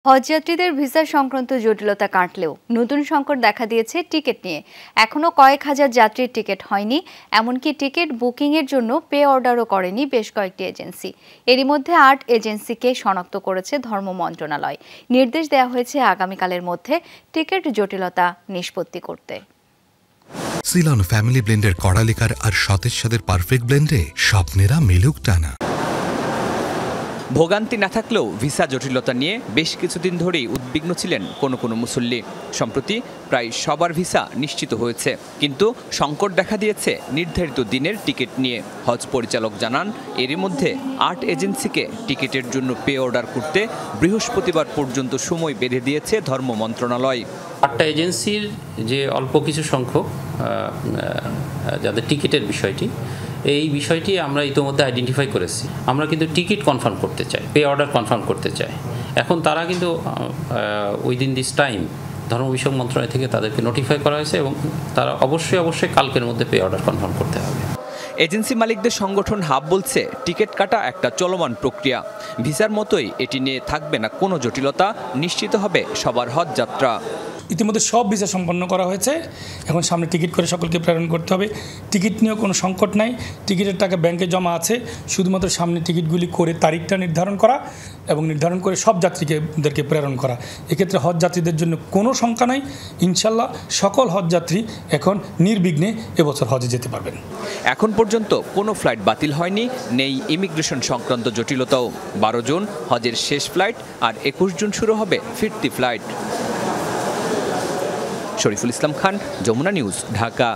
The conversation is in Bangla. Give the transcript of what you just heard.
হজযাত্রীদের ভিসা সংক্রান্ত জটিলতা কাটলেও নতুন সংকট দেখা দিয়েছে টিকিট নিয়ে। এখনো কয়েক হাজার যাত্রীর টিকিট হয়নি, এমনকি টিকিট বুকিংয়ের জন্য পে অর্ডারও করেনি বেশ কয়েকটি এজেন্সি। এরই মধ্যে ৮ এজেন্সিকে শনাক্ত করেছে ধর্ম মন্ত্রণালয়। নির্দেশ দেওয়া হয়েছে আগামীকালের মধ্যে টিকিট জটিলতা নিষ্পত্তি করতে। সিলন ফ্যামিলি ব্লেন্ডের কড়ালিকার আর সতেজ স্বাদের পারফেক্ট ব্লেন্ডে স্বপ্নেরা মেলুক টানা। ভোগান্তি না থাকলেও ভিসা জটিলতা নিয়ে বেশ কিছুদিন ধরেই উদ্বিগ্ন ছিলেন কোনো মুসল্লি। সম্প্রতি প্রায় সবার ভিসা নিশ্চিত হয়েছে, কিন্তু সংকট দেখা দিয়েছে নির্ধারিত দিনের টিকিট নিয়ে। হজ পরিচালক জানান, এরই মধ্যে ৮ এজেন্সিকে টিকিটের জন্য পে অর্ডার করতে বৃহস্পতিবার পর্যন্ত সময় বেঁধে দিয়েছে ধর্ম মন্ত্রণালয়। ৮টা এজেন্সির যে অল্প কিছু সংখ্যক যাদের টিকিটের এই বিষয়টি আমরা ইতিমধ্যে আইডেন্টিফাই করেছি। আমরা কিন্তু টিকিট কনফার্ম করতে চাই, পে অর্ডার কনফার্ম করতে চাই। এখন তারা কিন্তু উইদিন দিস টাইম ধর্ম বিষয়ক মন্ত্রণালয় থেকে তাদেরকে নোটিফাই করা হয়েছে এবং তারা অবশ্যই কালকের মধ্যে পে অর্ডার কনফার্ম করতে হবে। এজেন্সি মালিকদের সংগঠন হাব বলছে, টিকিট কাটা একটা চলমান প্রক্রিয়া। ভিসার মতোই এটি নিয়ে থাকবে না কোনো জটিলতা, নিশ্চিত হবে সবার হজ যাত্রা। ইতিমধ্যে সব ভিসা সম্পন্ন করা হয়েছে, এখন সামনে টিকিট করে সকলকে প্রেরণ করতে হবে। টিকিট নিয়েও কোনো সংকট নাই, টিকিটের টাকা ব্যাংকে জমা আছে, শুধুমাত্র সামনে টিকিটগুলি করে তারিখটা নির্ধারণ করা এবং নির্ধারণ করে সব যাত্রীদেরকে প্রেরণ করা। এক্ষেত্রে হজ যাত্রীদের জন্য কোনো শঙ্কা নাই। ইনশাল্লাহ সকল হজ যাত্রী এখন নির্বিঘ্নে এবছর হজে যেতে পারবেন। এখন পর্যন্ত কোনো ফ্লাইট বাতিল হয়নি, নেই ইমিগ্রেশন সংক্রান্ত জটিলতাও। 12 জুন হজের শেষ ফ্লাইট আর 21 জুন শুরু হবে ফিরতি ফ্লাইট। শরীফুল ইসলাম খান, যমুনা নিউজ, ঢাকা।